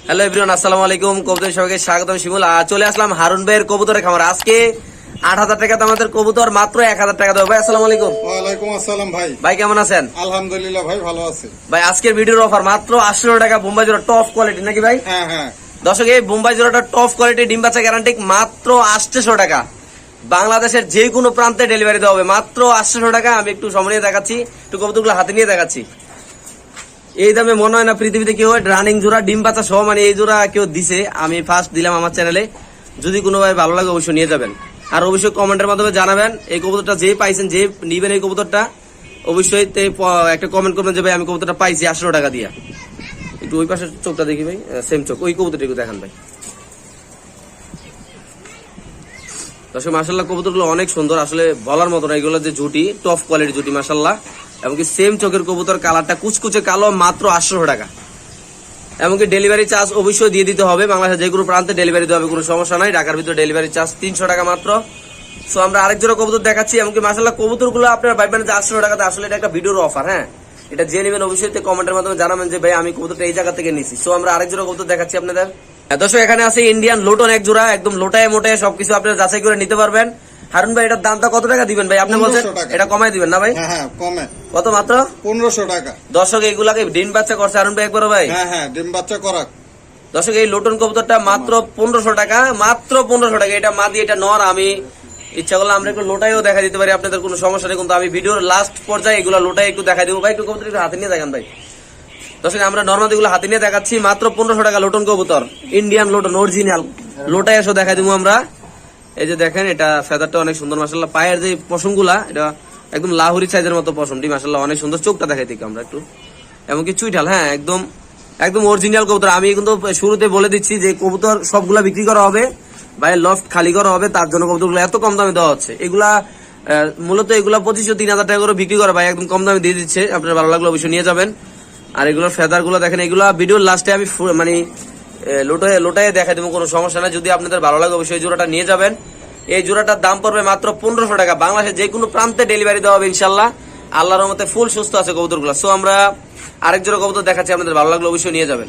Hello everyone, আসসালামু আলাইকুম। কবুতর সবাইকে স্বাগতম। শিমুল চলে আসলাম হারুন ভাইয়ের কবুতরের খামার। আজকে ৮,০০০ টাকা আমাদের কবুতর, মাত্র ১,০০০ টাকা দেবো। ভাই আসসালামু আলাইকুম। ওয়ালাইকুম আসসালাম ভাই। ভাই কেমন আছেন? আলহামদুলিল্লাহ ভাই, ভালো আছি ভাই আজকের ভিডিওর অফার মাত্র ৮০০ টাকা বোম্বাই জোড়া, টপ কোয়ালিটি নাকি ভাই? হ্যাঁ হ্যাঁ। দর্শক, এই বোম্বাই জোড়াটা টপ কোয়ালিটি, ডিম বাচ্চা গ্যারান্টি, মাত্র ৮০০ টাকা। বাংলাদেশের যে কোনো প্রান্তে ডেলিভারি দেওয়া হবে, মাত্র ৮০০ টাকা। আমি একটু সময় নিয়ে দেখাচ্ছি, একটু কবুতরগুলো হাতে নিয়ে দেখাচ্ছি। এই দামে মনে হয় না পৃথিবীতে কেউ রানিং জোড়া ডিম বাচ্চা সহ, মানে এই জোড়া কেউ দিছে। আমি ফার্স্ট দিলাম আমার চ্যানেলে। যদি কোনো ভাই ভালো লাগে অবশ্যই নিয়ে যাবেন, আর অবশ্যই কমেন্টের মাধ্যমে জানাবেন এই কবুতরটা যে পাইছেন, যে নিবেন এই কবুতরটা, অবশ্যই একটা কমেন্ট করবেন যে ভাই আমি কবুতরটা পাইছি ৮০০ টাকা দিয়া। একটু ওই পাশের চোখটা দেখি ভাই, সেম চোখ, ওই কবুতরটা একটু দেখান ভাই। দর্শক মাশাআল্লাহ কবুতরগুলো অনেক সুন্দর, আসলে বলার মতো না। এগুলো যে জুটি, টপ কোয়ালিটির জুটি মাশাআল্লাহ। এমনকি সেম চোখের কবুতর, কালারটা কুচকুচে কালো, মাত্র ৮০০ টাকা। এমনকি ডেলিভারি চার্জ অবশ্যই দিয়ে দিতে হবে। বাংলাদেশের যে কোনো প্রান্তে ডেলিভারি দেওয়া হবে, কোনো সমস্যা নাই। ঢাকার ভিতরে ডেলিভারি চার্জ ৩০০ টাকা মাত্র। সো আমরা আরেক জোড়া কবুতর দেখাচ্ছি। এমনকি মাশাআল্লাহ কবুতরগুলো আপনারা ভাববেন যে ৮০০ টাকাতে, আসলে এটা একটা ভিডিওর অফার। হ্যাঁ, এটা যে নেবেন অবশ্যই কমেন্টের মাধ্যমে জানাবেন যে ভাই আমি কবুতরটা এই জায়গা থেকে নিছি। সো আমরা আরেক জোড়া কবুতর দেখাচ্ছি আপনাদের। দর্শক এখানে আছে ইন্ডিয়ান লোটন এক জোড়া, একদম লোটায় মোটায় সবকিছু আপনারা যাচাই করে নিতে পারবেন। হারুন ভাই এটার দামটা কত টাকা দিবেন ভাই? আপনি বলছেন এটা কমাই দিবেন না ভাই? হ্যাঁ হ্যাঁ, কমে। কত? মাত্র ১৫০০ টাকা। দর্শক এইগুলাকে ডিম বাচ্চা করছে হারুন ভাই একবার ভাই? হ্যাঁ হ্যাঁ, ডিম বাচ্চা করা। দর্শক এই লোটন কবুতরটা মাত্র ১৫০০ টাকা, মাত্র ১৫০০ টাকা। এটা মাদি, এটা নর। আমি ইচ্ছা করলে আমরা একটু লোটাইও দেখা দিতে পারি, আপনাদের কোনো সমস্যা নেই। কিন্তু আমি ভিডিওর লাস্ট পর্যায়ে এগুলো লোটাই একটু দেখা দিব। ভাই একটু কবুতর একটু হাতে নিয়ে দেখান ভাই। দর্শক আমরা নর্মাদি গুলো হাতে নিয়ে দেখাচ্ছি, মাত্র ১৫০০ টাকা লোটন কবুতর, ইন্ডিয়ান লোটন অরিজিনাল। লোটাই এসে দেখা দিব আমরা। এই যে দেখেন, এটা ফেদারটা অনেক সুন্দর মাশাআল্লাহ। পায়ের যে পশমগুলা, এটা একদম লাহুরি সাইজের মতো পশমটি মাশাআল্লাহ, অনেক সুন্দর। চোখটা দেখাই দিকে আমরা একটু, এমনকি চুইঠাল। হ্যাঁ, একদম একদম অরিজিনাল কবুতর। আমি কিন্তু শুরুতে বলে দিচ্ছি যে কবুতর সবগুলা বিক্রি করা হবে, বাইরের লফট খালি করা হবে, তার জন্য কবুতরগুলো এত কম দামে দেওয়া হচ্ছে। এগুলা মূলত এগুলা ২৫০০-৩০০০ টাকা করে বিক্রি করে ভাই, একদম কম দামে দিয়ে দিচ্ছে। আপনার ভালো লাগলে অবশ্যই নিয়ে যাবেন। আর এগুলোর ফেদার গুলো দেখেন, এগুলা ভিডিওর লাস্টে আমি মানে লোটায় দেখা দেবো, কোনো সমস্যা নাই। যদি আপনাদের ভালো লাগে অবশ্যই জোড়াটা নিয়ে যাবেন। এই জোড়াটার দাম পড়বে মাত্র ১৫০০ টাকা। বাংলাদেশের যে কোনো প্রান্তে ডেলিভারি দেওয়া হবে ইনশাল্লাহ। আল্লাহর রহমতে ফুল সুস্থ আছে কবুতরগুলো। সো আমরা আরেক জোড়া কবুতর দেখাচ্ছি, আপনাদের ভালো লাগলে অবশ্যই নিয়ে যাবেন।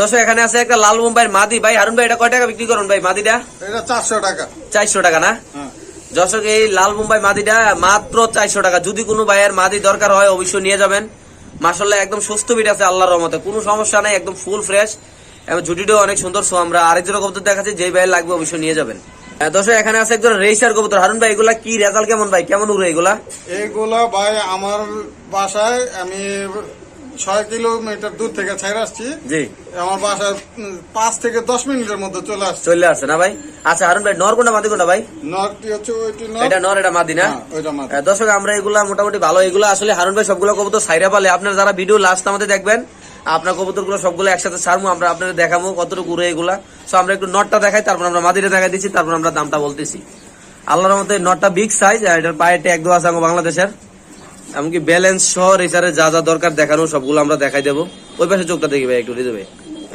দর্শক এখানে আছে একটা লাল মুম্বাইয়ের মাদি। ভাই হারুন ভাই এটা কয় টাকা বিক্রি করেন ভাই মাদিটা? এটা ৪০০ টাকা। ৪০০ টাকা না? দর্শক এই লাল মুম্বাই মাদিটা মাত্র ৪০০ টাকা। যদি কোনো ভাইয়ের মাদি দরকার হয় অবশ্যই নিয়ে যাবেন। মাশাআল্লাহ একদম সুস্থ বিট আছে আল্লাহর রহমতে, কোনো সমস্যা নাই, একদম ফুল ফ্রেশ এবং জুটিটাও অনেক সুন্দর। সো আমরা আরেক জোড়া কবুতর দেখাচ্ছি, যেই ভাইয়ের লাগবে অবশ্যই নিয়ে যাবেন। দর্শক এখানে আছে একজন রেসার কবুতর। হারুন ভাই এগুলা কি রেজাল্ট কেমন ভাই, কেমন উড়ে এগুলা? এইগুলা ভাই আমার বাসায় আমি ৬ কিলোমিটার দূর থেকে ছেড়ে আসছি। জি, আমার বাসায় ৫ থেকে ১০ মিনিটের মধ্যে চলে আসছে না ভাই? আচ্ছা হারুন ভাই, নর কোনটা মাদি কোনটা ভাই? নরটি হচ্ছে ওইটি নর। এটা নর, এটা মাদি না? দর্শক আমরা এগুলা মোটামুটি ভালো। এগুলা আসলে হারুন ভাই সবগুলো কবুতর সাইরা পালে। আপনারা যারা ভিডিও লাস্ট আমাদের দেখবেন, আপনার কবুতর গুলো সবগুলো একসাথে ছাড়বো, আমরা আপনাদের দেখাবো কতটুকু উড়ে এগুলা। সো আমরা একটু নটটা দেখাই, তারপর আমরা মাদিটা দেখাই দিচ্ছি, তারপর আমরা দামটা বলতেছি। আল্লাহর মতে নটটা বিগ সাইজ, আর এটার পায়ে ট্যাগ দেওয়া আছে বাংলাদেশের। এমনকি ব্যালেন্স সহ রেসারে যা যা দরকার দেখানো সবগুলো আমরা দেখাই দেবো। ওই পাশে চোখটা দেখি ভাই একটু, দিতে ভাই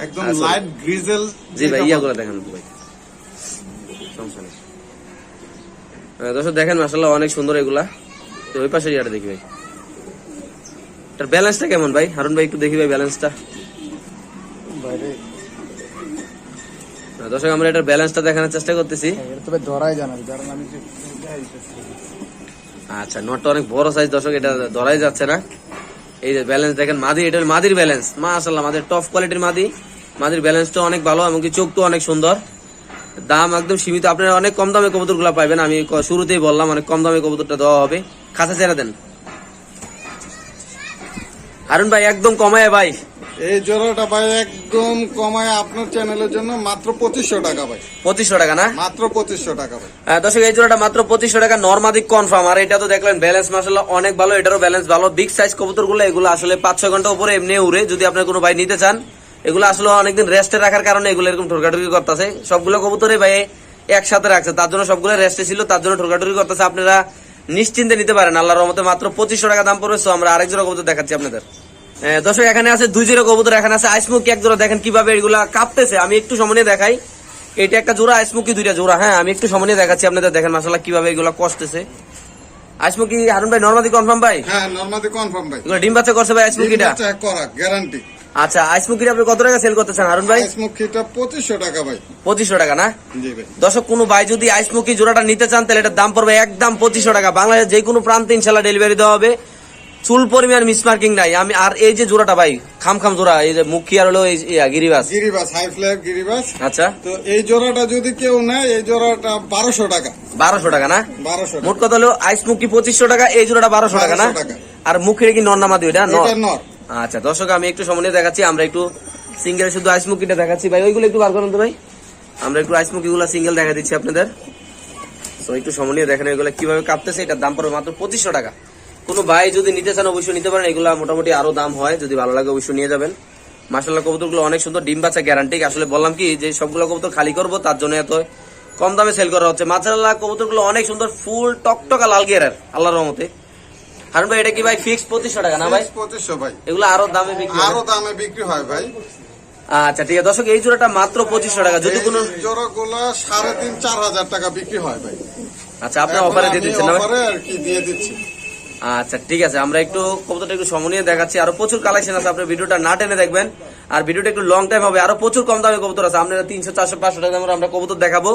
একদম লাইট গ্রিজেল। জি ভাই, ইয়াগুলো দেখান ভাই, সমস্যা নেই। দর্শক দেখেন মাশাআল্লাহ অনেক সুন্দর এগুলা। তো ওই পাশে ইয়াটা দেখি ভাই, এটার ব্যালেন্সটা কেমন ভাই? হারুন ভাই একটু দেখি ভাই ব্যালেন্সটা। দর্শক আমরা এটার ব্যালেন্সটা দেখানোর চেষ্টা করতেছি। আচ্ছা, নটটা অনেক বড় সাইজ দর্শক, এটা ধরাই যাচ্ছে না। এই যে ব্যালেন্স দেখেন, মাদি, এটা মাদির ব্যালেন্স মাশাআল্লাহ, মাদির টপ কোয়ালিটির মাদি। মাদির ব্যালেন্সটা অনেক ভালো, এমনকি চোখটাও অনেক সুন্দর। দাম একদম সীমিত, আপনারা অনেক কম দামে কবুতরগুলো পাইবেন। আমি শুরুতেই বললাম অনেক কম দামে কবুতরটা দেওয়া হবে। খাঁচা ছেড়ে দেন হারুন ভাই, একদম কমায় ভাই। এই জোড়াটা ভাই একদম কমায় আপনার চ্যানেলের জন্য মাত্র ২৫০০ টাকা ভাই। ২৫০০ টাকা না? মাত্র ২৫০০ টাকা ভাই। দর্শক এই জোড়াটা মাত্র ২৫০০ টাকা, নরমাদি কনফার্ম। আর এটা তো দেখলেন ব্যালেন্স মাশাআল্লাহ অনেক ভালো, এটারও ব্যালেন্স ভালো। বিগ সাইজ কবুতরগুলো এগুলো আসলে ৫-৬ ঘন্টা উপরে এমনি উড়ে। যদি আপনার কোনো ভাই নিতে চান, এগুলো আসলে অনেকদিন রেস্টে রাখার কারণে এগুলো এরকম ঠোরকাঠুরি করতেছে। সবগুলো কবুতরে ভাই একসাথে রাখছে, তার জন্য সবগুলো রেস্টে ছিল, তার জন্য ঠোরকাঠুরি করতেছে। আপনারা নিশ্চিন্তে নিতে পারেন আল্লাহর রহমতে, মাত্র ২৫০০ টাকা দাম পড়বে। সো আমরা আরেক জোড়া কবুতর দেখাচ্ছি আপনাদের। দর্শক এখানে আছে ২ জোড়া কবুতর। এখানে আছে আইসমুকি এক জোড়া। দেখেন কিভাবে এগুলা কাঁপতেছে। আমি একটু সামনে দেখাই, এটা একটা জোড়া, আইসমুকি ২টা জোড়া। হ্যাঁ, আমি একটু সামনে দেখাচ্ছি আপনাদের। দেখেন মাশাআল্লাহ কিভাবে এগুলা কষতেছে। আইসমুকি হারুন ভাই নরমাদি কনফার্ম ভাই? হ্যাঁ, নরমাদি কনফার্ম ভাই। এগুলো ডিম বাচ্চা করছে ভাই আইসমুকিটা? করা গ্যারান্টি। আচ্ছা আইসমুকিটা আপনি কত টাকা সেল করতেছেন হারুন ভাই? আইসমুখিটা 2500 টাকা ভাই। 2500 টাকা না? জি ভাই। দর্শক কোনো ভাই যদি আইসমুকি জোড়াটা নিতে চান তাহলে এটার দাম পড়বে একদম 2500 টাকা। বাংলাদেশের যে কোনো প্রান্তে ইনশাল্লাহ ডেলিভারি দেওয়া হবে, চুল পরিমাণ মিসমার্কিং নাই। আমি আর এই যে জোড়াটা ভাই খাম জোড়া, এই যে মুখী আর হলো এই গিরিবাস হাই ফ্ল্যাগ গিরিবাস। আচ্ছা তো এই জোড়াটা যদি কেউ নেয়, এই জোড়াটা 1200 টাকা। 1200 টাকা না? 1200 মোট কথা হলো আইসমুকি 2500 টাকা, এই জোড়াটা 1200 টাকা না? 1200 টাকা। আর মুখের কি নর নামাদি ওইটা নর? এটা নর। আচ্ছা দর্শক আমি একটু সময় দেখাচ্ছি, আমরা একটু সিঙ্গেল শুধু আইসমুকিটা দেখাচ্ছি ভাই, ওইগুলো একটু বার করুন তো ভাই। আমরা একটু আইসমুকি গুলা সিঙ্গেল দেখা দিচ্ছি আপনাদের। তো একটু সময় দেখেন এগুলো কিভাবে কাঁপতেছে। এটার দাম পড়বে মাত্র 2500 টাকা। কোনো ভাই যদি নিতে চান অবশ্যই নিতে পারেন, এগুলা মোটামুটি আরো দাম হয়, যদি ভালো লাগে অবশ্যই নিয়ে যাবেন। মাশাআল্লাহ কবুতরগুলো অনেক সুন্দর, ডিম বাচ্চা গ্যারান্টি। আসলে বললাম কি যে সবগুলো কবুতর খালি করবো, তার জন্য এত কম দামে সেল করা হচ্ছে। মাশাআল্লাহ কবুতরগুলো অনেক সুন্দর, ফুল টকটকা লাল গিয়ারের আল্লাহর রহমতে। হারুন ভাই এটা কি ভাই ফিক্স 2500 টাকা না ভাই? 2500 ভাই। এগুলো আরো দামে বিক্রি হয়? আরো দামে বিক্রি হয় ভাই। আচ্ছা ঠিক আছে দর্শক, এই জোড়াটা মাত্র 2500 টাকা। যদি কোনো জোড়াগুলো 3,500-4,000 টাকা বিক্রি হয় ভাই। আচ্ছা আপনি অফারে দিয়ে দিচ্ছেন না ভাই? অফারে আর কি দিয়ে দিচ্ছি। আচ্ছা ঠিক আছে, আমরা একটু কবুতরটা একটু সময় নিয়ে দেখাচ্ছি। আরো প্রচুর কালেকশন আছে, আপনি ভিডিওটা না টেনে দেখবেন। আর ভিডিওটা একটু লং টাইম হবে, আরো প্রচুর কম দামে কবুতর আছে। আপনারা 300, 400, 500 টাকা দামের আমরা কবুতর দেখাবো।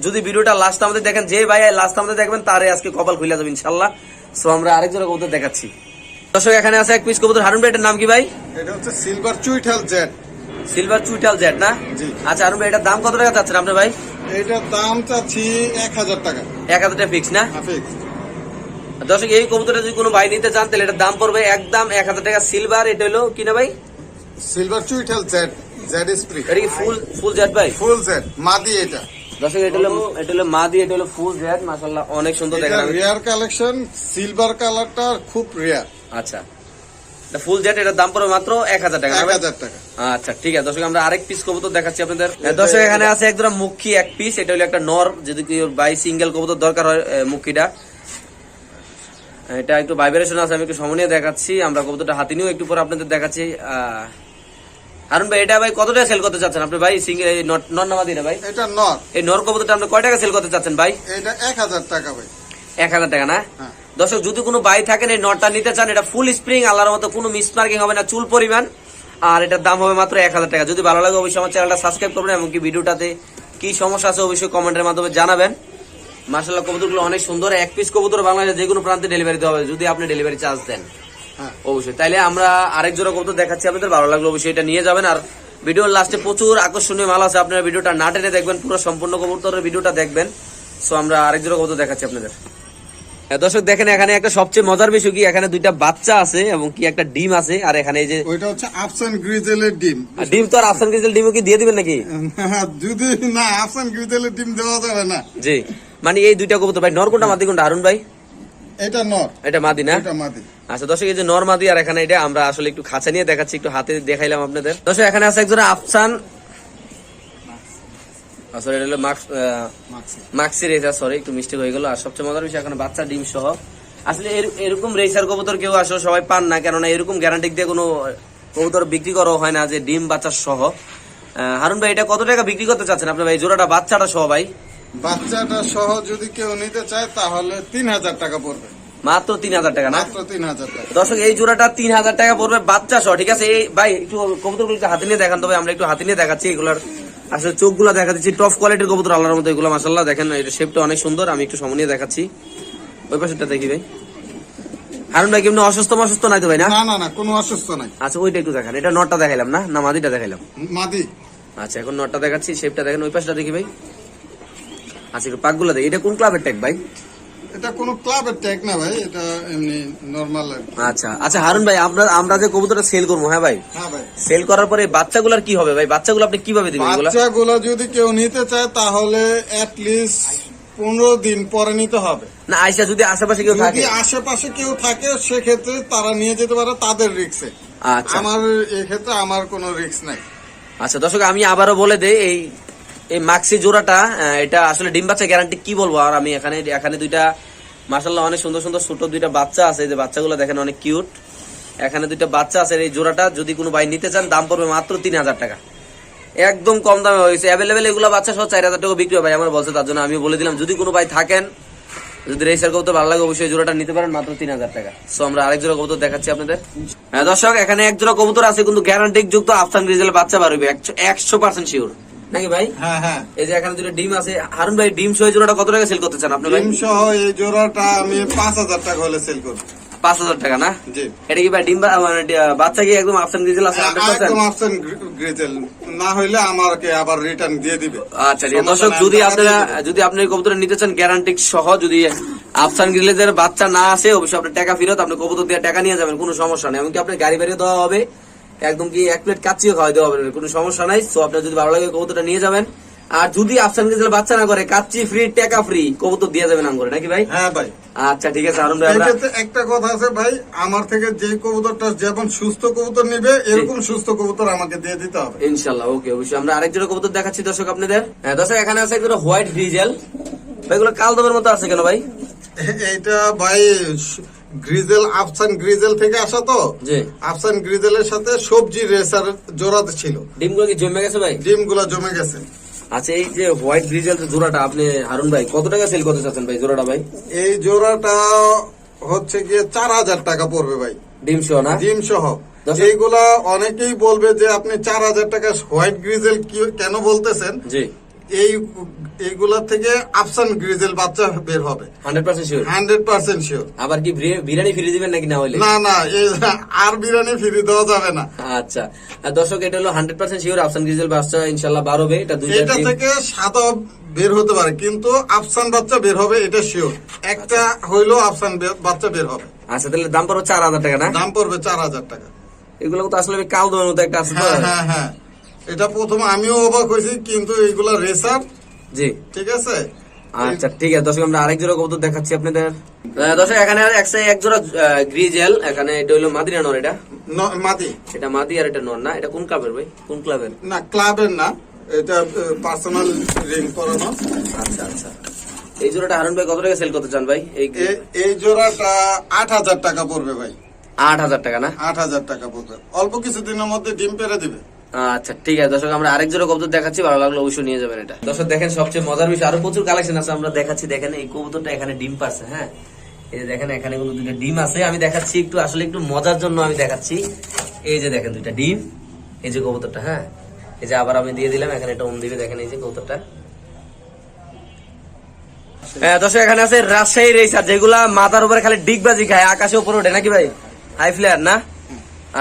যদি ভিডিওটা লাস্ট আমাদের দেখেন, যে ভাই লাস্ট আমাদের দেখবেন তারে আজকে কপাল খুলে যাবে ইনশাল্লাহ। সো আমরা আরেকজনের কবুতর দেখাচ্ছি। দর্শক এখানে আছে এক পিস কবুতর। হারুন ভাই এটার নাম কি ভাই? এটা হচ্ছে সিলভার চুইঠাল জেড। সিলভার চুইটাল জেড না? জি। আচ্ছা হারুন ভাই এটার দাম কত টাকা চাচ্ছেন আপনি ভাই? এটার দাম চাচ্ছি 1000 টাকা। 1000 টাকা ফিক্স না? ফিক্স। দর্শক এই কবুতরটা যদি কোনো ভাই নিতে চান তাহলে এটার দাম পড়বে একদম 1000 টাকা। সিলভার, এটা হলো কি না ভাই? সিলভার চুইঠাল জেড, জেড স্প্রিং। এটা কি ফুল জেড ভাই? ফুল জেড মাদি এটা। দর্শক এটা হলো মাদি, এটা হলো ফুল জেড। মাশাআল্লাহ অনেক সুন্দর দেখেন। রিয়ার কালেকশন, সিলভার কালারটা খুব রিয়ার। আচ্ছা এটা ফুল জেড, এটার দাম পড়বে মাত্র 1000 টাকা। 1000 টাকা। আচ্ছা ঠিক আছে দর্শক, আমরা আরেক পিস কবুতর দেখাচ্ছি আপনাদের। দর্শক এখানে আছে একদম মুখী এক পিস। এটা হলো একটা নর, যদি কি বাই সিঙ্গেল কবুতর দরকার হয় মুখীটা। এটা একটু ভাইব্রেশন আছে, আমি একটু সময় নিয়ে দেখাচ্ছি। আমরা কবুতরটা হাতে নিয়েও একটু পরে আপনাদের দেখাচ্ছি। হারুন ভাই এটা ভাই কত টাকা সেল করতে চাচ্ছেন আপনি ভাই? সিঙ্গেল নর নামাদি না ভাই? এটা নর। এই নর কবুতরটা আপনি কয় টাকা সেল করতে চাচ্ছেন ভাই? এটা 1000 টাকা ভাই। 1000 টাকা না? হ্যাঁ। দর্শক যদি কোনো ভাই থাকেন এই নটটা নিতে চান, এটা ফুল স্প্রিং, আল্লাহর মতো কোনো মিসমার্কিং হবে না, চুল পরিমাণ। আর এটার দাম হবে মাত্র 1000 টাকা। যদি ভালো লাগে অবশ্যই আমার চ্যানেলটা সাবস্ক্রাইব করবেন, এমনকি ভিডিওটাতে কি সমস্যা আছে অবশ্যই কমেন্টের মাধ্যমে জানাবেন। মাশাআল্লাহ কবুতরগুলো অনেক সুন্দর। এক পিস কবুতর বাংলাদেশে যে কোনো প্রান্তে ডেলিভারি দেওয়া হবে, যদি আপনি ডেলিভারি চার্জ দেন অবশ্যই। তাইলে আমরা আরেক জোড়া কবুতর দেখাচ্ছি আপনাদের, ভালো লাগলো অবশ্যই এটা নিয়ে যাবেন। আর ভিডিওর লাস্টে প্রচুর আকর্ষণীয় মাল আছে, আপনারা ভিডিওটা না টেনে দেখবেন, পুরো সম্পূর্ণ কবুতরের ভিডিওটা দেখবেন। সো আমরা আরেক জোড়া কবুতর দেখাচ্ছি আপনাদের। দর্শক দেখেন এখানে একটা সবচেয়ে মজার বিষয় কি, এখানে দুইটা বাচ্চা আছে এবং কি একটা ডিম আছে। আর এখানে এই যে ওইটা হচ্ছে আফসান গ্রিজেলের ডিম। ডিম তো আর আফসান গ্রিজেল ডিমও কি দিয়ে দিবেন নাকি? যদি না আফসান গ্রিজেলের ডিম দেওয়া যাবে না। জি, মানে এই দুইটা কবুতর ভাই, নর কোনটা মাদি কোনটা হারুন ভাই? এটা নর, এটা মাদি না? এটা মাদি। আচ্ছা দর্শক এই যে নর মাদি, আর এখানে এটা আমরা আসলে একটু খাঁচা নিয়ে দেখাচ্ছি, একটু হাতে দেখাইলাম আপনাদের। দর্শক এখানে আছে একজন আফসান, আসলে এটা হলো মাক্সি রেসার, সরি একটু মিস্টেক হয়ে গেল। আর সবচেয়ে মজার বিষয় এখানে বাচ্চা ডিম সহ। আসলে এরকম রেসার কবুতর কেউ আসলে সবাই পান না, কেননা এরকম গ্যারান্টি দিয়ে কোনো কবুতর বিক্রি করা হয় না যে ডিম বাচ্চা সহ। হারুন ভাই এটা কত টাকা বিক্রি করতে চাচ্ছেন আপনি ভাই জোড়াটা বাচ্চাটা সহ ভাই? বাচ্চাটা সহ যদি কেউ নিতে চায় তাহলে 3000 টাকা পড়বে। মাত্র 3000 টাকা না? মাত্র 3000 টাকা। দর্শক এই জোড়াটা 3000 টাকা পড়বে বাচ্চা সহ, ঠিক আছে? এই ভাই একটু কবুতরগুলো হাতে নিয়ে দেখান, তবে আমরা একটু হাতে নিয়ে দেখাচ্ছি। এগুলার আসলে চোখগুলা দেখা দিচ্ছি, টপ কোয়ালিটির কবুতর আল্লাহর মতো এগুলো। মাশাআল্লাহ দেখেন এটা শেপটা অনেক সুন্দর। আমি একটু সময় নিয়ে দেখাচ্ছি, ওই পাশেরটা দেখি ভাই। হারুন ভাই কেমন অসুস্থ নাই তো ভাই? না না না, কোনো অসুস্থ নাই। আচ্ছা ওইটা একটু দেখান। এটা নটটা দেখাইলাম না মাদিটা দেখাইলাম? মাদি। আচ্ছা এখন নটটা দেখাচ্ছি, শেপটা দেখেন, ওই পাশটা দেখি ভাই। আচ্ছা একটু পাকগুলো দেখি। এটা কোন ক্লাবের ট্যাগ ভাই? এটা কোনো ক্লাবের ট্যাগ না ভাই, এটা এমনি নরমাল। আচ্ছা আচ্ছা হারুন ভাই, আমরা যে কবুতরটা সেল করবো, হ্যাঁ ভাই, হ্যাঁ ভাই, সেল করার পরে বাচ্চাগুলোর কি হবে ভাই? বাচ্চাগুলো আপনি কিভাবে দিবেন? বাচ্চাগুলো যদি কেউ নিতে চায় তাহলে এট লিস্ট 15 দিন পরে নিতে হবে। না আইসা যদি আশেপাশে কেউ থাকে, যদি আশেপাশে কেউ থাকে সেক্ষেত্রে তারা নিয়ে যেতে পারে তাদের রিস্কে। আচ্ছা আমার এক্ষেত্রে আমার কোনো রিস্ক নাই। আচ্ছা দর্শক আমি আবারও বলে দেই, এই মাক্সি জোড়াটা এটা আসলে ডিম বাচ্চা গ্যারান্টি কি বলবো। আর আমি এখানে দুইটা মাশাআল্লাহ অনেক সুন্দর সুন্দর ছোট দুইটা বাচ্চা আছে, যে বাচ্চাগুলো দেখেন অনেক কিউট। এখানে দুইটা বাচ্চা আছে। এই জোড়াটা যদি কোনো ভাই নিতে চান দাম পড়বে মাত্র 3000 টাকা, একদম কম দামে হয়েছে। অ্যাভেলেবেল এগুলো বাচ্চা সহ 4000 টাকা বিক্রি হয় ভাই আমার বলছে, তার জন্য আমি বলে দিলাম যদি কোনো ভাই থাকেন যদি রেসার কবুতর ভালো লাগে অবশ্যই জোড়াটা নিতে পারেন মাত্র 3000 টাকা। সো আমরা আরেক জোড়া কবুতর দেখাচ্ছি আপনাদের। হ্যাঁ দর্শক, এখানে এক জোড়া কবুতর আছে কিন্তু গ্যারান্টি যুক্ত আফসান গ্রিজেল বাচ্চা বাড়বে 100% শিওর নাকি ভাই? হ্যাঁ হ্যাঁ, এই যে এখানে দুটো ডিম আছে। হারুন ভাই, ডিম সহ এই জোড়াটা কত টাকা সেল করতে চান আপনি ভাই? ডিম সহ এই জোড়াটা আমি 5000 টাকা হলে সেল করব। 5000 টাকা না? জি। এটা কি ভাই ডিম মানে বাচ্চা কি একদম আফসান গ্রিজেল আছে 100%? একদম অপশন গ্রিজেল না হইলে আমাকে আবার রিটার্ন দিয়ে দিবে। আচ্ছা ঠিক আছে। দর্শক, যদি আপনি কবুতর নিতে চান গ্যারান্টি সহ, যদি আফসান গ্রিজেলের বাচ্চা না আসে অবশ্যই আপনার টাকা ফেরত, আপনি কবুতর দিয়ে টাকা নিয়ে যাবেন, কোনো সমস্যা নেই। এমনকি আপনার গাড়ি বাড়িও দেওয়া হবে, একদম কি 1 প্লেট কাচ্চিও খাওয়াই দেওয়া হবে, কোনো সমস্যা নাই। তো আপনার যদি ভালো লাগে কবুতরটা নিয়ে যাবেন। আর যদি আফসান গ্রিজেল বাচ্চা না করে, কাচ্চি ফ্রি টাকা ফ্রি কবুতর দিয়ে যাবেন নাম করে নাকি ভাই? হ্যাঁ ভাই। আচ্ছা ঠিক আছে হারুন ভাই। এক্ষেত্রে একটা কথা আছে ভাই, আমার থেকে যে কবুতরটা যেমন সুস্থ কবুতর নিবে এরকম সুস্থ কবুতর আমাকে দিয়ে দিতে হবে ইনশাল্লাহ। ওকে, অবশ্যই আমরা আরেক জোড়া কবুতর দেখাচ্ছি দর্শক আপনাদের। হ্যাঁ দর্শক, এখানে আছে একটা হোয়াইট গ্রিজেল ভাই। এগুলো কালদমের মতো আছে কেন ভাই? এইটা ভাই গ্রিজেল আফসান গ্রিজেল থেকে আসা তো। জি। আফসান গ্রিজেলের সাথে সবজি রেসার জোড়াতে ছিল। ডিমগুলো কি জমে গেছে ভাই? ডিমগুলো জমে গেছে। আচ্ছা, এই যে হোয়াইট গ্রিজেল জোড়াটা আপনি হারুন ভাই কত টাকা সেল করতে চাচ্ছেন ভাই জোড়াটা ভাই? এই জোড়াটা হচ্ছে গিয়ে 4000 টাকা পড়বে ভাই, ডিম সহ না? ডিম সহ। দর্শক- এইগুলা অনেকেই বলবে যে আপনি 4000 টাকা হোয়াইট গ্রিজেল কেন বলতেছেন। জি। এইগুলা থেকে আফসান গ্রিজেল বাচ্চা বের হবে 100% শিওর? 100% শিওর। আবার কি বিরিয়ানি ফিরে দিবেন নাকি না হইলে? না না, আর বিরিয়ানি ফিরে দেওয়া যাবে না। আচ্ছা, আর দর্শক এটা হলো 100% শিওর আফসান গ্রিজেল বাচ্চা ইনশাআল্লাহ বার হবে। এটা দুইটা এটা ডিম। থেকে সাদা বের হতে পারে কিন্তু আফসান বাচ্চা বের হবে, এটা শিওর। একটা হইলো আফসান বাচ্চা বের হবে। আচ্ছা, তাহলে দাম পড়বে 4000 টাকা না? দাম পড়বে 4000 টাকা। এগুলো তো আসলে কালদমের মতো একটা আছে তো। হ্যাঁ হ্যাঁ হ্যাঁ, এটা প্রথম আমিও অবাক হয়েছি কিন্তু এইগুলা রেসার। জি ঠিক আছে। আচ্ছা ঠিক আছে দর্শক, আমরা আরেক জোড়া কবুতর দেখাচ্ছি আপনাদের। দর্শক, এখানে এক জোড়া গ্রিজেল। এখানে এটা হলো মাদি না নর? এটা মাদি। এটা মাদি আর এটা নর না? এটা কোন ক্লাবের ভাই? কোন ক্লাবের? না, ক্লাবের না, এটা পার্সোনাল রিং করানো। আচ্ছা আচ্ছা, এই জোড়াটা হারুন ভাই কত টাকা সেল করতে চান ভাই? এই জোড়াটা 8000 টাকা পড়বে ভাই। 8000 টাকা না? 8000 টাকা পড়বে, অল্প কিছুদিনের মধ্যে ডিম পেরে দিবে। আচ্ছা ঠিক আছে দর্শক, আমরা আরেক জোড়া কবুতর দেখাচ্ছি, ভালো লাগলো অবশ্যই নিয়ে যাবেন এটা। দর্শক দেখেন, সবচেয়ে মজার বিষয় আরো প্রচুর কালেকশন আছে, আমরা দেখাচ্ছি। দেখেন এই কবুতরটা এখানে ডিম পারছে। হ্যাঁ, এই যে দেখেন এখানে কিন্তু দুইটা ডিম আছে। আমি দেখাচ্ছি একটু, আসলে একটু মজার জন্য আমি দেখাচ্ছি। এই যে দেখেন দুইটা ডিম, এই যে কবুতরটা। হ্যাঁ, এই যে আবার আমি দিয়ে দিলাম, এখানে এটা দিবে। দেখেন এই যে কবুতরটা। হ্যাঁ দর্শক, এখানে আছে রাজশাহী রেসার, যেগুলা মাথার উপরে খালি ডিগবাজি খায়, আকাশে উপরে ওঠে নাকি ভাই? হাই ফ্লেয়ার না?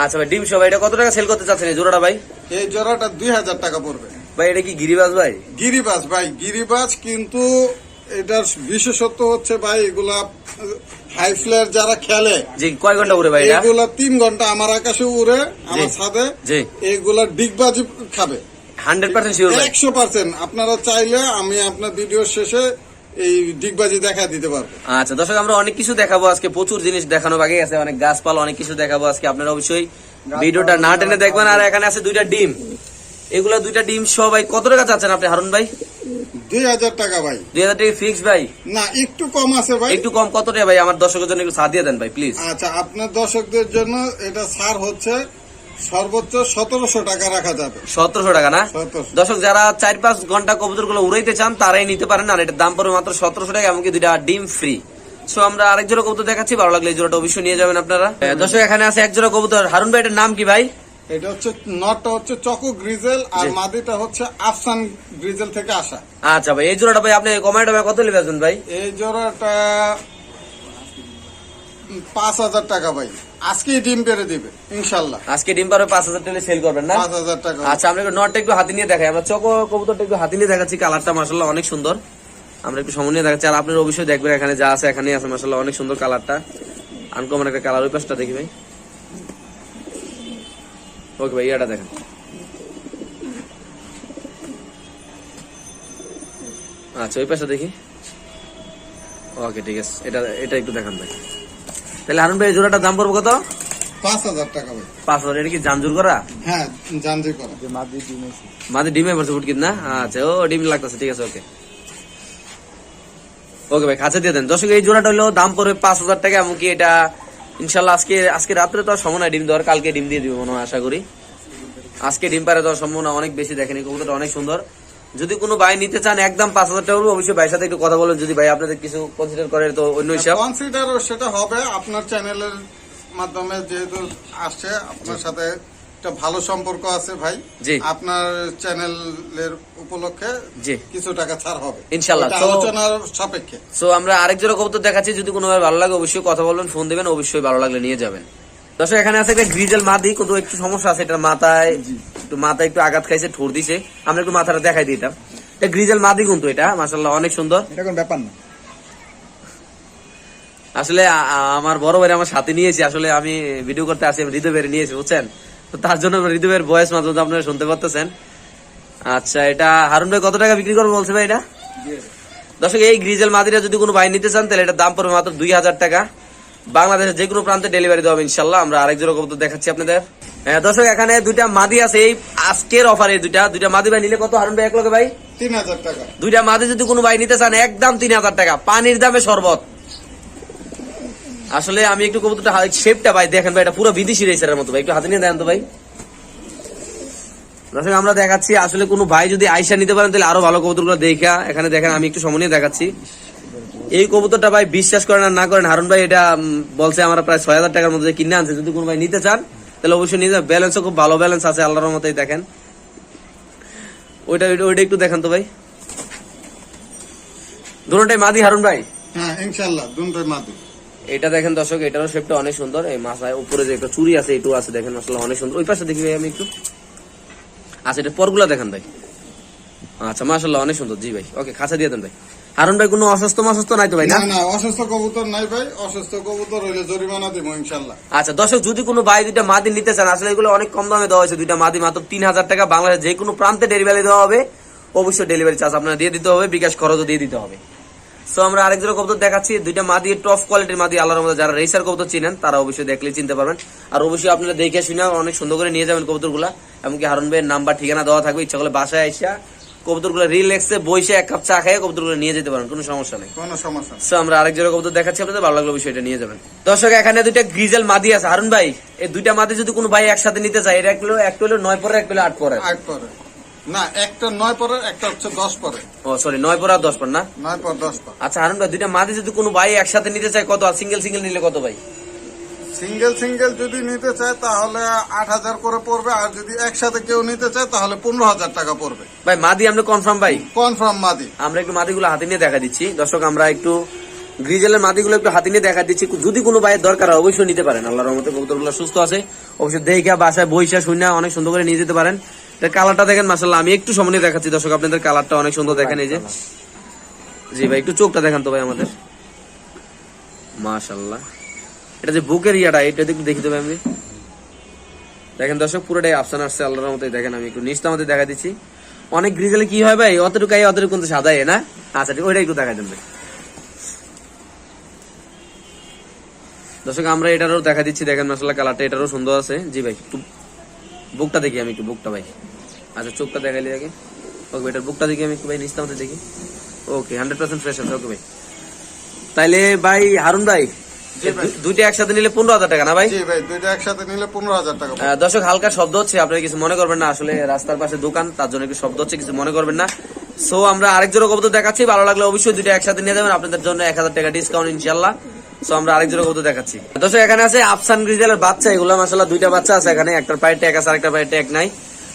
আচ্ছা ভাই, ডিম সবাই এটা কত টাকা সেল করতে চাচ্ছেন এই জোড়াটা ভাই? এই জোড়াটা 2000 টাকা পড়বে ভাই। এটা কি গিরিবাজ ভাই? গিরিবাজ ভাই, গিরিবাজ। কিন্তু এটার বিশেষত্ব হচ্ছে ভাই, এগুলা হাই ফ্লেয়ার যারা খেলে। জি, কয় ঘন্টা উড়ে ভাই এটা? এগুলা 3 ঘন্টা আমার আকাশে উড়ে, আমার ছাদে। জি। এগুলা ডিগবাজি খাবে 100% শিওর ভাই? 100%। আপনারা চাইলে আমি আপনার ভিডিও শেষে এই ডিগবাজি দেখা দিতে পারবো। আচ্ছা দর্শক, আমরা অনেক কিছু দেখাবো আজকে, প্রচুর জিনিস দেখানো বাকি আছে, অনেক গাছপালা অনেক কিছু দেখাবো আজকে। আপনারা অবশ্যই ভিডিওটা না টেনে দেখবেন। আর এখানে আছে দুইটা ডিম, এগুলা দুইটা ডিম সবাই কত টাকা চাচ্ছেন আপনি হারুন ভাই? 2000 টাকা ভাই। 2000 টাকা ফিক্স ভাই? না, একটু কম আছে ভাই। একটু কম কত টাকা ভাই? আমার দর্শকের জন্য একটু ছাড় দিয়ে দেন ভাই প্লিজ। আচ্ছা, আপনার দর্শকদের জন্য এটা ছাড় হচ্ছে সর্বোচ্চ 1700 টাকা রাখা যাবে। 1700 টাকা না? 1700। দর্শক, যারা 4-5 ঘন্টা কবুতর গুলো উড়াইতে চান তারাই নিতে পারেন। আর এটার দাম পড়বে মাত্র 1700 টাকা, এমনকি দুইটা ডিম ফ্রি। সো আমরা আরেক জোড়া কবুতর দেখাচ্ছি, ভালো লাগলে এই জোড়াটা অবশ্যই নিয়ে যাবেন আপনারা। দর্শক, এখানে আছে এক জোড়া কবুতর। হারুন ভাই, এটার নাম কি ভাই? এটা হচ্ছে নটটা হচ্ছে চকো গ্রিজেল, আর জি। মাদিটা হচ্ছে আফসান গ্রিজেল থেকে আসা। আচ্ছা ভাই, এই জোড়াটা ভাই আপনি কমেন্ট কত লিখেছেন ভাই? এই জোড়াটা 5000 টাকা ভাই, আজকেই ডিম পেরে দিবে ইনশাল্লাহ। আজকে ডিম পারবে 5000 টাকা সেল করবেন না? 5000 টাকা। আচ্ছা, আমরা একটু নটটা একটু হাতে নিয়ে দেখাই। আমরা চকো কবুতরটা একটু হাতে নিয়ে দেখাচ্ছি, কালারটা মাশাআল্লাহ অনেক সুন্দর। আমরা একটু সময় নিয়ে দেখাচ্ছি, আর আপনারা অবশ্যই দেখবেন এখানে যা আছে এখানেই আছে মাশাআল্লাহ অনেক সুন্দর কালারটা, আনকমন একটা কালার। ওই পাশটা দেখি ভাই। ওকে ভাই, এটা দেখেন। আচ্ছা, ওই পাশটা দেখি। ওকে ঠিক আছে, এটা একটু দেখান ভাই। তাহলে হারুন ভাই, এই জোড়াটার দাম পড়বে কত? 5000 টাকা ভাই। 5000। এটা কি জানজুর করা? হ্যাঁ, জানজি করা। মাঝে ডিমে পড়ছে ফুটকিত না? আচ্ছা, ও ডিম লাগতেছে, ঠিক আছে। ওকে ওকে ভাই, কাছে দিয়ে দেন। দর্শক, এই জোড়াটা হলো দাম পড়বে 5000 টাকা, এমনকি এটা ইনশাল্লাহ আজকে রাত্রে তো আর সময় নাই ডিম দেওয়ার, কালকে ডিম দিয়ে দিবে মনে হয়, আশা করি। আজকে ডিম পারে দেওয়ার সম্ভাবনা অনেক বেশি। দেখেন এই কবুতরটা অনেক সুন্দর। যদি কোনো ভাই নিতে চান একদম 5,000 টাকা পড়বে। অবশ্যই ভাইয়ের সাথে একটু কথা বলেন, যদি ভাই আপনাদের কিছু কনসিডার করে তো অন্য হিসাব। কনসিডার সেটা হবে আপনার চ্যানেলের মাধ্যমে, যেহেতু আসছে আপনার সাথে একটা ভালো সম্পর্ক আছে ভাই। জি। আপনার চ্যানেলের উপলক্ষে জি। কিছু টাকা ছাড় হবে ইনশাআল্লাহ। এটা তো আলোচনার সাপেক্ষে। সো আমরা আরেক জোড়া কবুতর দেখাচ্ছি, যদি কোনো ভাই ভালো লাগে অবশ্যই কথা বলবেন, ফোন দিবেন, অবশ্যই ভালো লাগলে নিয়ে যাবেন। দর্শক এখানে আছে একটা গ্রিজেল মাদি, কিন্তু একটু সমস্যা আছে, এটার মাথায় একটু আঘাত খাইছে, ঠোঁট দিছে। আমরা একটু মাথাটা দেখাই দিতাম। এটা গ্রিজেল মাদি, কিন্তু এটা মাশাআল্লাহ অনেক সুন্দর। এটা কোন ব্যাপার না। আসলে আমার বড় ভাই আমার সাথে নিয়েছি, আসলে আমি ভিডিও করতে আসি, আমি হৃদয় বেড়ে নিয়েছি বুঝছেন, তো তার জন্য হৃদয় বের ভয়েস মাঝে মধ্যে আপনারা শুনতে পাচ্ছেন। আচ্ছা, এটা হারুন ভাই কত টাকা বিক্রি করবে বলছে ভাই এটা? দর্শক এই গ্রিজেল মাদিরা যদি কোনো ভাই নিতে চান তাহলে এটার দাম পড়বে মাত্র 2,000 টাকা। বাংলাদেশের যে কোনো প্রান্তে ডেলিভারি দেওয়া হবে ইনশাল্লাহ। আমরা আরেক জোড়া কবুতর দেখাচ্ছি আপনাদের। দর্শক এখানে দুইটা মাদি আছে, এই আজকের অফারে দুইটা মাদি ভাই নিলে কত হারুন ভাই এক লগে ভাই? 3,000 টাকা। দুইটা মাদি যদি কোনো ভাই নিতে চান একদম 3,000 টাকা, পানির দামে শরবত। আসলে আমি একটু কবুতরটা শেপটা ভাই দেখেন ভাই, এটা পুরো বিদেশি রেসারের মতো ভাই, একটু হাতে নিয়ে দেন তো ভাই। দর্শক আমরা দেখাচ্ছি, আসলে কোনো ভাই যদি আইসা নিতে পারেন তাহলে আরো ভালো কবুতরগুলো দেখা। এখানে দেখেন আমি একটু সময় নিয়ে দেখাচ্ছি। এই কবুতরটা ভাই বিশ্বাস করেন আর না করেন, হারুন ভাই এটা বলছে আমরা প্রায় 6,000 টাকার মধ্যে কিনে আনছে। যদি কোনো ভাই নিতে চান তাহলে অবশ্যই নিয়ে যান, ব্যালেন্সও খুব ভালো ব্যালেন্স আছে আল্লাহর মতোই। দেখেন ওইটা একটু দেখেন তো ভাই, দুটোটাই মাদি হারুন ভাই। হ্যাঁ ইনশাআল্লাহ দুটোই মাদি। এটা দেখেন দর্শক, এটারও শেপটা অনেক সুন্দর। এই মাথায় উপরে যে একটা চুড়ি আছে এটু আছে, দেখেন আসলে অনেক সুন্দর। ওই পাশে দেখি ভাই আমি একটু, আচ্ছা এটা পরগুলা দেখেন ভাই। আচ্ছা মাশাআল্লাহ অনেক সুন্দর। জি ভাই, ওকে খাঁচা দিয়ে দেন ভাই। হারুন ভাই কোনো অসুস্থ নাই তো ভাই? না না, অসুস্থ কবুতর নাই ভাই, অসুস্থ কবুতর হইলে জরিমানা দিব ইনশাআল্লাহ। আচ্ছা দর্শক, যদি কোনো ভাই দুইটা মাদি নিতে চান, আসলে এগুলো অনেক কম দামে দেওয়া হয়েছে। দুইটা মাদি মাত্র 3,000 টাকা। বাংলাদেশের যে কোনো প্রান্তে ডেলিভারি দেওয়া হবে, অবশ্যই ডেলিভারি চার্জ আপনারা দিয়ে দিতে হবে, বিকাশ খরচও দিয়ে দিতে হবে। সো আমরা আরেক জোড়া কবুতর দেখাচ্ছি, দুইটা মাদি টপ কোয়ালিটির মাদি আল্লাহর মধ্যে। যারা রেসার কবুতর চিনেন তারা অবশ্যই দেখলে চিনতে পারবেন, আর অবশ্যই আপনারা দেখে শুনে অনেক সুন্দর করে নিয়ে যাবেন কবুতরগুলা। এমনকি হারুন ভাইয়ের নাম্বার ঠিকানা দেওয়া থাকবে, ইচ্ছা করলে বাসায় আইসা কবুতরগুলো রিল্যাক্সে বসে এক কাপ চা খেয়ে কবুতরগুলো নিয়ে যেতে পারেন, কোনো সমস্যা নেই। কোনো সমস্যা না। সো আমরা আরেক জোড়া কবুতর দেখাচ্ছি আপনাদের, ভালো লাগলো বিষয়টা নিয়ে যাবেন। দর্শক এখানে দুইটা গ্রিজেল মাদি আছে হারুন ভাই। এই দুইটা মাদি যদি কোনো ভাই একসাথে নিতে চায়, এটা একটা হলো 9 পরে, একটা হলো 8 পরে। 8 পরে না, একটা 9 পরে, একটা হচ্ছে 10 পরে। ও সরি, 9 পরে আর 10 পরে না? 9 পর 10 পর। আচ্ছা হারুন ভাই, দুইটা মাদি যদি কোনো ভাই একসাথে নিতে চায় কত, আর সিঙ্গেল নিলে কত ভাই? সিঙ্গেল যদি নিতে চায় তাহলে 8,000 করে পড়বে, আর যদি একসাথে কেউ নিতে চায় তাহলে 15,000 টাকা পড়বে। ভাই মাদি আপনি কনফার্ম ভাই? কনফার্ম মাদি। আমরা একটু মাদিগুলো হাতে নিয়ে দেখা দিচ্ছি দর্শক, আমরা একটু গ্রিজেলের মাদিগুলো একটু হাতে নিয়ে দেখা দিচ্ছি। যদি কোনো ভাইয়ের দরকার হয় অবশ্যই নিতে পারেন, আল্লাহর রহমতে কবুতরগুলো সুস্থ আছে, অবশ্যই দেখে বাসায় বইসা শুনে অনেক সুন্দর করে নিয়ে যেতে পারেন। কালারটা দেখেন মাশাআল্লাহ, আমি একটু সামনে দেখাচ্ছি দর্শক আপনাদের, কালারটা অনেক সুন্দর দেখেন। এই যে জি ভাই, একটু চোখটা দেখান তো ভাই আমাদের, মাশাআল্লাহ। এটা যে বুকের ইয়াটা, এটা একটু দেখি তো ভাই আমি। দেখেন দর্শক পুরোটাই আফসান আসছে আল্লাহর রহমতে। দেখেন আমি একটু নিচটা আমাদের দেখা দিচ্ছি। অনেক গ্রিজেলে কি হয় ভাই, অতটুকু কিন্তু সাদাই না। আচ্ছা ঠিক, ওইটা একটু দেখা দেন ভাই। দর্শক আমরা এটারও দেখা দিচ্ছি, দেখেন মাশাআল্লাহ কালারটা এটারও সুন্দর আছে। জি ভাই, একটু বুকটা দেখি আমি, একটু বুকটা ভাই। আচ্ছা চোখটা দেখাইলে আগে, ওকে এটার বুকটা দেখি আমি একটু ভাই, নিচটা আমাদের দেখি। ওকে 100% ফ্রেশ আছে। ওকে ভাই, তাইলে ভাই হারুন ভাই দুইটা একসাথে নিলে 15,000 টাকা না ভাই? জি ভাই, দুইটা একসাথে নিলে 15,000 টাকা। দর্শক হালকা শব্দ হচ্ছে, আপনারা কিছু মনে করবেন না, আসলে রাস্তার পাশে দোকান, তার জন্য একটু শব্দ হচ্ছে, কিছু মনে করবেন না। সো আমরা আরেক জোড়া কবুতর দেখাচ্ছি, ভালো লাগলে অবশ্যই দুইটা একসাথে নিয়ে যাবেন, আপনাদের জন্য 1,000 টাকা ডিসকাউন্ট ইনশাআল্লাহ। সো আমরা আরেক জোড়া কবুতর দেখাচ্ছি দর্শক। এখানে আছে আফসান গ্রিজেলের বাচ্চা, এগুলা মাশাআল্লাহ দুইটা বাচ্চা আছে এখানে, একটার পায়ে ট্যাগ আছে, আরেকটার পায়ে ট্যাগ নাই।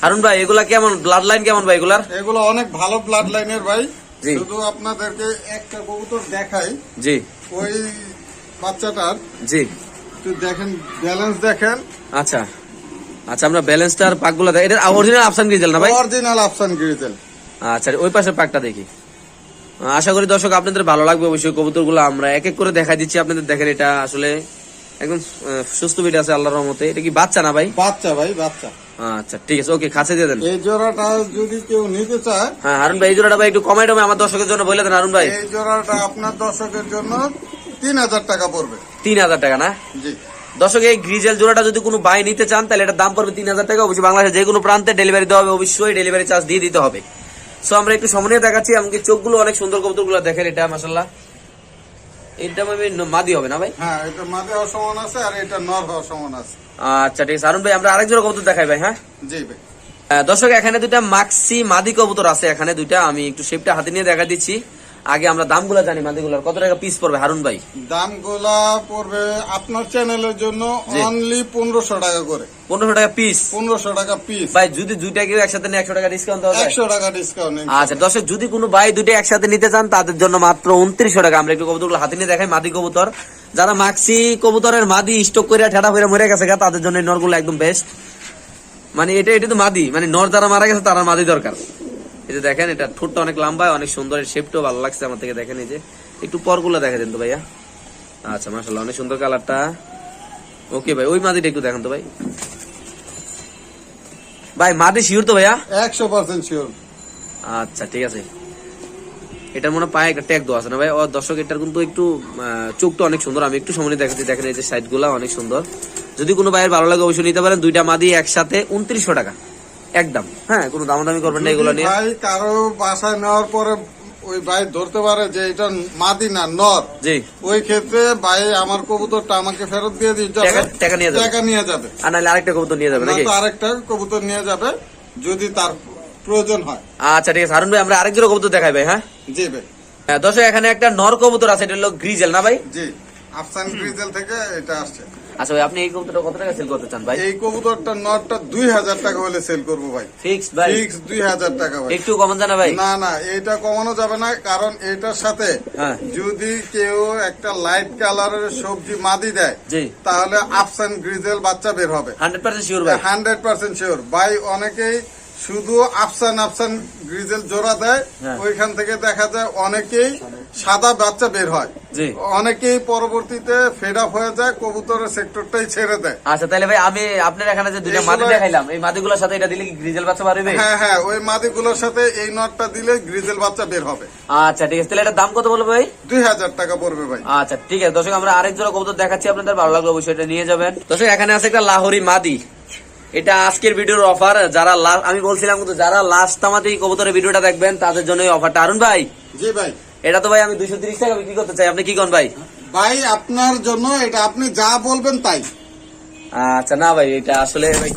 হারুন ভাই এগুলা কেমন, ব্লাড লাইন কেমন ভাই এগুলার? এগুলো অনেক ভালো ব্লাড লাইনের ভাই। শুধু আপনাদেরকে একটা কবুতর দেখাই। জি। ওই বাচ্চাটার জি একটু দেখেন, ব্যালেন্স দেখেন। আচ্ছা আচ্ছা, আমরা ব্যালেন্সটার পাকগুলো দেখি। এটা অরিজিনাল আফসান গ্রিজেল না ভাই? অরিজিনাল আফসান গ্রিজেল। আচ্ছা ওই পাশের পাকটা দেখি। আশা করি দর্শক আপনাদের ভালো লাগবে অবশ্যই। কবুতরগুলো আমরা এক এক করে দেখা দিচ্ছি আপনাদের। দেখেন এটা আসলে একদম সুস্থ বিট আছে আল্লাহর রহমতে। এটা কি বাচ্চা না ভাই? বাচ্চা ভাই, বাচ্চা। আচ্ছা ঠিক আছে, ওকে খাঁচা দিয়ে দেন। এই জোড়াটা যদি কেউ নিতে চায়, হ্যাঁ হারুন ভাই এই জোড়াটা ভাই একটু কমাই টমে আমার দর্শকের জন্য বলে দেন হারুন ভাই। এই জোড়াটা আপনার দর্শকের জন্য 3,000 টাকা পড়বে। 3,000 টাকা না? জি। দর্শক এই গ্রিজেল জোড়াটা যদি কোনো ভাই নিতে চান তাহলে এটার দাম পড়বে 3,000 টাকা। অবশ্যই বাংলাদেশের যে কোনো প্রান্তে ডেলিভারি দেওয়া হবে, অবশ্যই ডেলিভারি চার্জ দিয়ে দিতে হবে। সো আমরা একটু সামনে দেখাচ্ছি, এমনকি চোখগুলো অনেক সুন্দর, কবুতরগুলো দেখেন। এটা মাশাআল্লাহ এটা মাদি হবে না ভাই? হ্যাঁ, এটা মাদি হওয়ার সমান আছে, আর এটা নর হওয়ার সমান আছে। আচ্ছা ঠিক আছে হারুন ভাই, আমরা আরেক জোড়া কবুতর দেখাই ভাই। হ্যাঁ জি ভাই। দর্শক এখানে দুইটা মাক্সি মাদি কবুতর আছে, এখানে দুইটা আমি একটু শেপটা হাতে নিয়ে দেখা দিচ্ছি। আগে আমরা দামগুলো জানি মাদিগুলোর কত টাকা পিস পড়বে হারুন ভাই? দামগুলা পড়বে আপনার চ্যানেলের জন্য অনলি 1500 টাকা করে। 1500 টাকা পিস? 1500 টাকা পিস ভাই যদি দুইটা কেউ একসাথে নিয়ে 100 টাকা ডিসকাউন্ট দেওয়া যায়? 100 টাকা ডিসকাউন্ট। আচ্ছা দর্শক যদি কোনো ভাই দুইটা একসাথে নিতে চান তাদের জন্য মাত্র 2900 টাকা। আমরা একটু কবুতরগুলো হাতে নিয়ে দেখাই মাদি কবুতর। যারা মাক্সি কবুতরের মাদি স্টক করে ঠেটা করে মরে গেছে তাদের জন্য এই নরগুলো একদম বেস্ট। মানে এটা তো মাদি, মানে নর যারা মারা গেছে তারা মাদি দরকার। এই যে দেখেন এটা ঠোঁটটা অনেক লম্বা, অনেক সুন্দর, শেপটাও ভালো লাগছে আমার থেকে। দেখেন এই যে একটু পরগুলো দেখা দেন তো ভাইয়া। আচ্ছা মাশাআল্লাহ অনেক সুন্দর কালারটা। ওকে ভাই ওই মাদিটা একটু দেখেন তো ভাই। ভাই মাদি শিওর তো ভাইয়া? 100% শিওর। আচ্ছা ঠিক আছে। এটার মনে পায়ে একটা ট্যাগ দেওয়া আছে না ভাই? ও দর্শক এটার কিন্তু একটু চোখটা অনেক সুন্দর, আমি একটু সামনে দেখাচ্ছি। দেখেন এই যে সাইড গুলা অনেক সুন্দর। যদি কোনো ভাইয়ের ভালো লাগে অবশ্যই নিতে পারেন। দুইটা মাদি একসাথে 2900 টাকা একদম। হ্যাঁ কোনো দামাদামি করবেন না এগুলো নিয়ে। ভাই কারো বাসায় নেওয়ার পরে ওই ভাই ধরতে পারে যে এটা মাদি না নর, জি ওই ক্ষেত্রে ভাই আমার কবুতরটা আমাকে ফেরত দিয়ে দিতে হবে, টাকা নিয়ে যাবে, টাকা নিয়ে যাবে। আর নাহলে আরেকটা কবুতর নিয়ে যাবে নাকি? নয়তো আরেকটা কবুতর নিয়ে যাবে যদি তার প্রয়োজন হয়। আচ্ছা ঠিক আছে হারুন ভাই আমরা আরেক জোড়া কবুতর দেখাই ভাই। হ্যাঁ জি ভাই। দর্শক এখানে একটা নর কবুতর আছে, এটা হলো গ্রিজেল না ভাই? জি আফসান গ্রিজেল থেকে এটা আসছে। আচ্ছা ভাই আপনি এই কবুতরটা কত টাকা সেল করতে চান ভাই? এই কবুতরটা নটটা 2000 টাকা হলে সেল করবো ভাই। ফিক্স ভাই? ফিক্স 2000 টাকা ভাই। একটু কমান জানা ভাই? না না এটা কমানো যাবে না, কারণ এটার সাথে হ্যাঁ যদি কেউ একটা লাইট কালারের সবজি মাদি দেয় জি তাহলে আফসান গ্রিজেল বাচ্চা বের হবে। 100% শিওর ভাই? 100% শিওর ভাই। অনেকেই শুধু আফসান গ্রিজেল জোড়া দেয়, হ্যাঁ। ওইখান থেকে দেখা যায় অনেকেই সাদা বাচ্চা বের হয়, জি অনেকেই পরবর্তীতে ফেড আপ হয়ে যায়, কবুতরের সেক্টরটাই ছেড়ে দেয়। আচ্ছা তাহলে ভাই আমি আপনার এখানে যে দুইটা মাদি দেখাইলাম এই মাদিগুলোর সাথে এটা দিলে কি গ্রিজেল বাচ্চা পারবে? হ্যাঁ হ্যাঁ ওই মাদিগুলোর সাথে এই নটটা দিলে গ্রিজেল বাচ্চা বের হবে। আচ্ছা ঠিক আছে তাহলে এটার দাম কত বলবো ভাই? 2000 টাকা পড়বে ভাই। আচ্ছা ঠিক আছে দর্শক আমরা আরেক জোড়া কবুতর দেখাচ্ছি, আপনাদের ভালো লাগলো অবশ্যই এটা নিয়ে যাবেন। দর্শক এখানে আছে একটা লাহোরি মাদি, এটা আজকের ভিডিওর অফার। যারা আমি বলছিলাম কিন্তু যারা লাস্ট আমাদের এই কবুতরের ভিডিওটা দেখবেন তাদের জন্য এই অফারটা। আরুন ভাই জি ভাই। এটা তো ভাই আমি 230 টাকা বিক্রি করতে চাই, আপনি কি কোন ভাই? ভাই আপনার জন্য এটা আপনি যা বলবেন তাই। আচ্ছা না ভাই এটা আসলে ভাই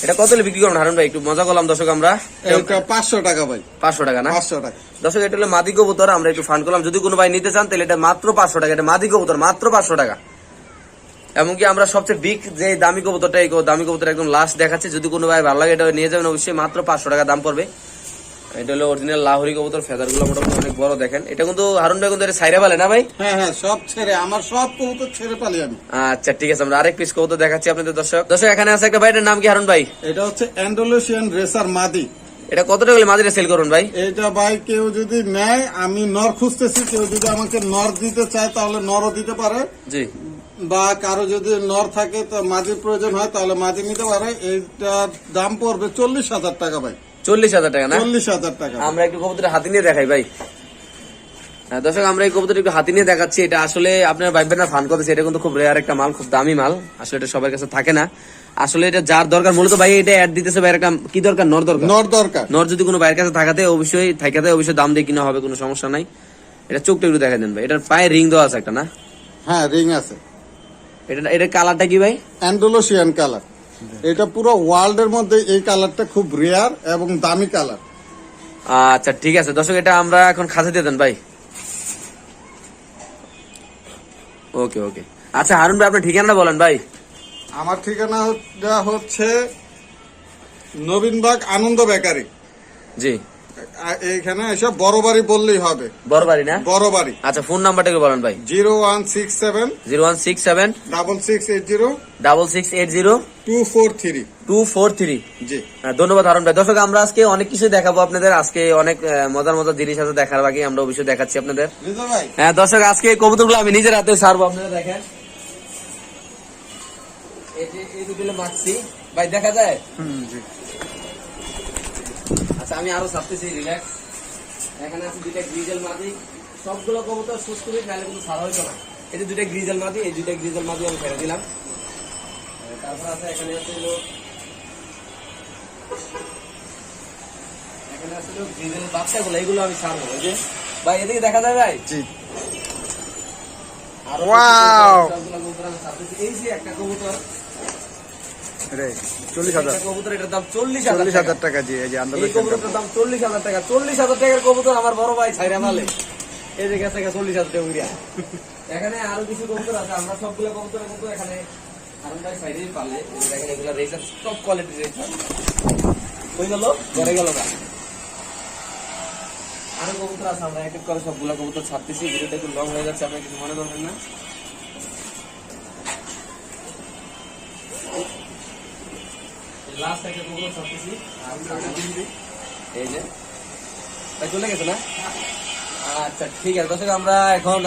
এটা কত হলে বিক্রি করবেন হারুন ভাই? একটু মজা করলাম দর্শক আমরা। এটা 500 টাকা ভাই। 500 টাকা না? 500 টাকা দর্শক এটা হলো মাদি কবুতর, আমরা একটু ফান করলাম। যদি কোনো ভাই নিতে চান তাহলে এটা মাত্র 500 টাকা। এটা মাদি কবুতর মাত্র 500 টাকা। এমনকি আমরা সবচেয়ে বিগ যে দামি কবুতরটা এই দামি কবুতর একদম লাস্ট দেখাচ্ছে, যদি কোনো ভাই ভালো লাগে এটা নিয়ে যাবেন অবশ্যই। মাত্র 500 টাকা দাম পড়বে। এটা হলো অরিজিনাল লাহোরি কবুতর, ফেদার গুলো মোটামুটি অনেক বড় দেখেন। এটা কিন্তু হারুন ভাই কিন্তু সাইরা পালে না ভাই? হ্যাঁ হ্যাঁ সব ছেড়ে, আমার সব কবুতর ছেড়ে পালি আমি। আচ্ছা ঠিক আছে আমরা আরেক পিস কবুতর দেখাচ্ছি আপনাদের দর্শক। দর্শক এখানে আছে একটা ভাই, এটার নাম কি হারুন ভাই? এটা হচ্ছে অ্যান্ডালুসিয়ান রেসার মাদি। এটা কত টাকা মাদিরে সেল করুন ভাই? এটা ভাই কেউ যদি নেয়, আমি নর খুঁজতেছি, কেউ যদি আমাকে নর দিতে চায় তাহলে নরও দিতে পারে, জি বা কারো যদি নর থাকে তো মাঝির প্রয়োজন হয় তাহলে মাঝি নিতে পারে। এইটার দাম পড়বে 40,000 টাকা ভাই। 40,000 টাকা না? 40,000 টাকা। আমরা একটু কবুতর হাতি নিয়ে দেখাই ভাই। হ্যাঁ দর্শক আমরা এই কবুতর একটু হাতি নিয়ে দেখাচ্ছি। এটা আসলে আপনার ভাইবেন না ফান করতেছে, এটা কিন্তু খুব রেয়ার একটা মাল, খুব দামি মাল। আসলে এটা সবার কাছে থাকে না। আসলে এটা যার দরকার মূলত ভাই এটা অ্যাড দিতেছে ভাই, একটা কি দরকার? নর দরকার। নর দরকার। নর যদি কোনো ভাইয়ের কাছে থাকাতে অবশ্যই দাম দিয়ে কিনা হবে, কোনো সমস্যা নাই। এটা চোখটা একটু দেখা দেন ভাই। এটার পায়ে রিং দেওয়া আছে একটা না? হ্যাঁ রিং আছে। এটার কালারটা কি ভাই? Andalusian colour. এটা পুরো ওয়ার্ল্ডের মধ্যে এই কালারটা খুব রেয়ার এবং দামি কালার। আচ্ছা ঠিক আছে দর্শক এটা আমরা এখন খাতে দিয়ে দেন ভাই। ওকে ওকে আচ্ছা হারুন ভাই আপনার ঠিকানাটা বলেন ভাই। আমার ঠিকানাটা হচ্ছে নবীনবাগ আনন্দ বেকারি। জি এইখানে এসে বড় বাড়ি বললেই হবে। বড় বাড়ি না? বড় বাড়ি। আচ্ছা ফোন নাম্বারটা একটু বলেন ভাই। 0167 0167 6680 6680 243 243। জি ধন্যবাদ হারুন ভাই। দর্শক আমরা আজকে অনেক কিছু দেখাবো আপনাদের, আজকে অনেক মজার মজার জিনিস আছে দেখার বাকি, আমরা অবশ্যই দেখাচ্ছি আপনাদের। রিজা ভাই। হ্যাঁ দর্শক আজকে এই কবুতরগুলো আমি নিজের হাতে ছাড়বো, আপনারা দেখেন। এই দুটো মারছি ভাই, দেখা যায়? জি। আচ্ছা আমি আরো ছাড়তেছি, রিল্যাক্স। এখানে আছে দুইটা গ্রিজেল মাদি, সবগুলো কবুতর সুস্থ হয়ে নাহলে কিন্তু ছাড়া হইতো না। এই যে দুইটা গ্রিজেল মাদি, এই দুইটা গ্রিজেল মাদি আমি ছেড়ে দিলাম। তারপর আছে এখানে আছে গ্রিজেল বাচ্চাগুলো, এগুলো আমি ছাড়বো। এই যে ভাই এদিকে দেখা যায় ভাই? জি। ওয়াও, সবগুলো কবুতর আমি ছাড়তেছি। এই যে একটা কবুতর, 40,000 কবুতর, এটার দাম 40,000 40,000 টাকা। জি, এই যে এই আন্দাজ কবুতরটার দাম 40,000 টাকা। 40,000 টাকার কবুতর আমার বড় ভাই ছাইরা মালে, এই যে গেছে 40,000 টাকা উড়িয়া। এখানে আরো কিছু কবুতর আছে, আমরা সবগুলো কবুতরের মতো এখানে হারুন ভাই সাইডেই পালে। এই যে দেখেন এগুলো রেসার টপ কোয়ালিটির রেসার। হয়ে গেল, ঘরে গেল না। আরো কবুতর আছে, আমরা এক এক করে সবগুলো কবুতর ছাড়তেছি। ভিডিওটা একটু লং হয়ে যাচ্ছে, আপনারা কিছু মনে করবেন না। লাস্ট একটা কবুতর ছাড়তেছি। এই যে ভাই চলে গেছে না? আচ্ছা ঠিক আছে দর্শক, আমরা এখন